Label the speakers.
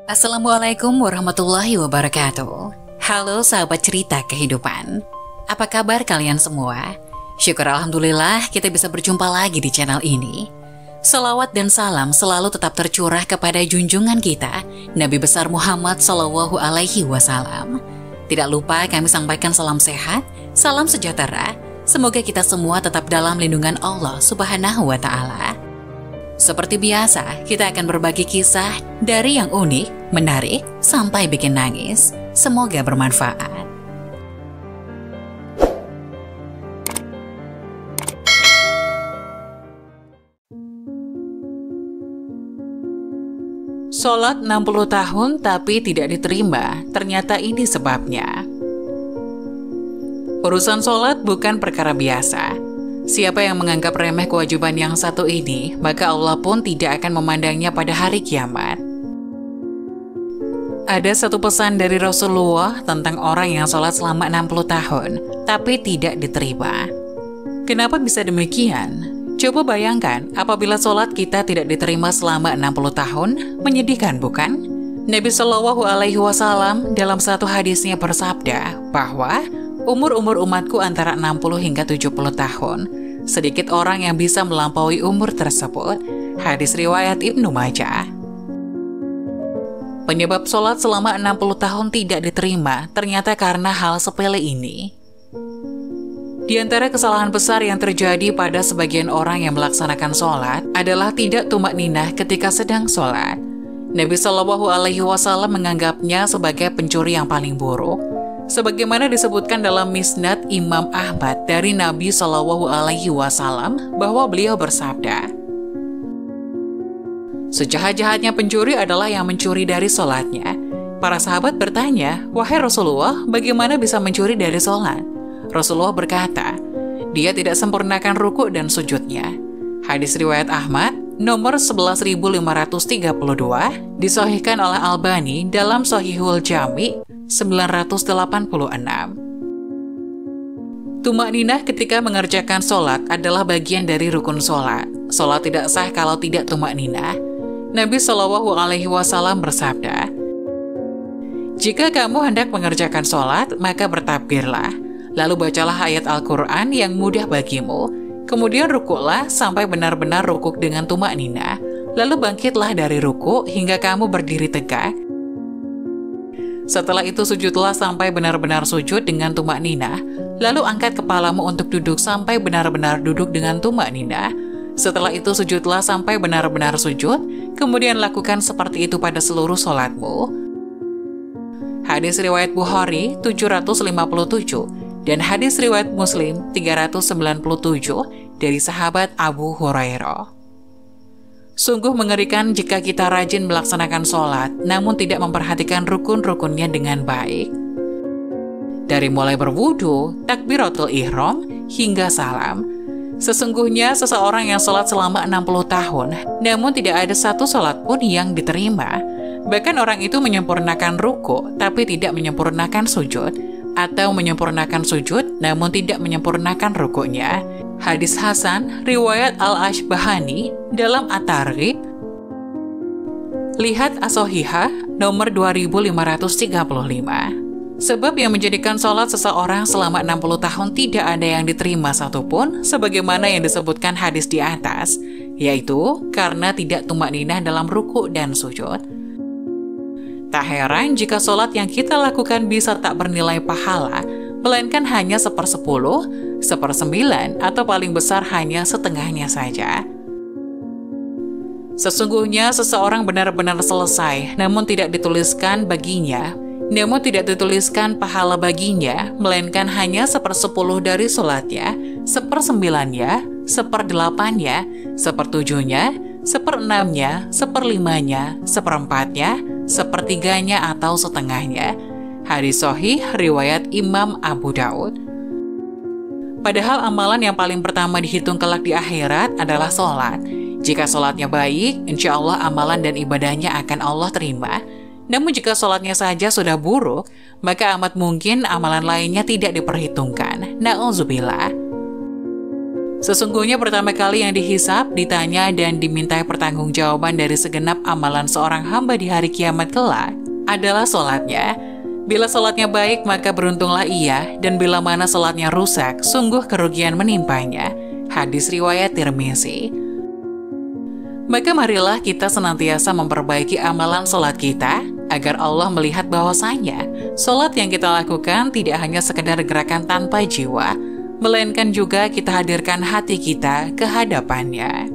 Speaker 1: Assalamualaikum warahmatullahi wabarakatuh. Halo sahabat cerita kehidupan. Apa kabar kalian semua? Syukur Alhamdulillah kita bisa berjumpa lagi di channel ini. Salawat dan salam selalu tetap tercurah kepada junjungan kita, Nabi besar Muhammad SAW. Tidak lupa kami sampaikan salam sehat, salam sejahtera. Semoga kita semua tetap dalam lindungan Allah Subhanahu wa Ta'ala. Seperti biasa, kita akan berbagi kisah dari yang unik, menarik, sampai bikin nangis. Semoga bermanfaat. Sholat 60 tahun tapi tidak diterima, ternyata ini sebabnya. Urusan sholat bukan perkara biasa. Siapa yang menganggap remeh kewajiban yang satu ini, maka Allah pun tidak akan memandangnya pada hari kiamat. Ada satu pesan dari Rasulullah tentang orang yang sholat selama 60 tahun, tapi tidak diterima. Kenapa bisa demikian? Coba bayangkan, apabila sholat kita tidak diterima selama 60 tahun, menyedihkan bukan? Nabi SAW dalam satu hadisnya bersabda bahwa umur-umur umatku antara 60 hingga 70 tahun. Sedikit orang yang bisa melampaui umur tersebut. Hadis riwayat Ibnu Majah. Penyebab sholat selama 60 tahun tidak diterima ternyata karena hal sepele ini. Di antara kesalahan besar yang terjadi pada sebagian orang yang melaksanakan sholat adalah tidak tumak ninah ketika sedang sholat. Nabi SAW menganggapnya sebagai pencuri yang paling buruk. Sebagaimana disebutkan dalam Misnad Imam Ahmad dari Nabi SAW bahwa beliau bersabda, sejahat-jahatnya pencuri adalah yang mencuri dari sholatnya. Para sahabat bertanya, wahai Rasulullah, bagaimana bisa mencuri dari sholat? Rasulullah berkata, dia tidak sempurnakan ruku dan sujudnya. Hadis riwayat Ahmad nomor 11.532 disahihkan oleh Albani dalam Shahihul Jami' 986. Tumak ninah ketika mengerjakan sholat adalah bagian dari rukun sholat. Sholat tidak sah kalau tidak tumak ninah. Nabi SAW bersabda, jika kamu hendak mengerjakan sholat, maka bertakbirlah. Lalu bacalah ayat Al-Quran yang mudah bagimu. Kemudian rukuklah sampai benar-benar rukuk dengan tumak ninah. Lalu bangkitlah dari rukuk hingga kamu berdiri tegak. Setelah itu sujudlah sampai benar-benar sujud dengan tumak ninah. Lalu angkat kepalamu untuk duduk sampai benar-benar duduk dengan tumak ninah. Setelah itu sujudlah sampai benar-benar sujud. Kemudian lakukan seperti itu pada seluruh sholatmu. Hadis riwayat Bukhari 757 dan hadis riwayat Muslim 397 dari sahabat Abu Hurairah. Sungguh mengerikan jika kita rajin melaksanakan sholat, namun tidak memperhatikan rukun-rukunnya dengan baik. Dari mulai berwudu, takbiratul ihram, hingga salam. Sesungguhnya seseorang yang sholat selama 60 tahun, namun tidak ada satu sholat pun yang diterima. Bahkan orang itu menyempurnakan ruku, tapi tidak menyempurnakan sujud, atau menyempurnakan sujud, namun tidak menyempurnakan rukunya. Hadis Hasan, riwayat Al-Ashbahani dalam At-Targhib. Lihat As-Sahihah nomor 2535. Sebab yang menjadikan sholat seseorang selama 60 tahun tidak ada yang diterima satupun, sebagaimana yang disebutkan hadis di atas, yaitu karena tidak tumak ninah dalam ruku dan sujud. Tak heran jika sholat yang kita lakukan bisa tak bernilai pahala, melainkan hanya 1/10, 1/9, atau paling besar hanya setengahnya saja. Sesungguhnya seseorang benar-benar selesai, namun tidak dituliskan pahala baginya, melainkan hanya 1/10 dari sholatnya, 1/9-nya, 1/8-nya, 1/7-nya, 1/6-nya, 1/5-nya, 1/4-nya, 1/3-nya, atau setengahnya. Hadis sahih riwayat Imam Abu Daud. Padahal amalan yang paling pertama dihitung kelak di akhirat adalah sholat. Jika sholatnya baik, insya Allah amalan dan ibadahnya akan Allah terima. Namun jika sholatnya saja sudah buruk, maka amat mungkin amalan lainnya tidak diperhitungkan. Na'udzubillah. Sesungguhnya pertama kali yang dihisap, ditanya, dan dimintai pertanggungjawaban dari segenap amalan seorang hamba di hari kiamat kelak adalah sholatnya. Bila sholatnya baik, maka beruntunglah ia, dan bila mana sholatnya rusak, sungguh kerugian menimpanya. Hadis riwayat Tirmizi. Maka marilah kita senantiasa memperbaiki amalan sholat kita, agar Allah melihat bahwasanya sholat yang kita lakukan tidak hanya sekedar gerakan tanpa jiwa, melainkan juga kita hadirkan hati kita ke hadapannya.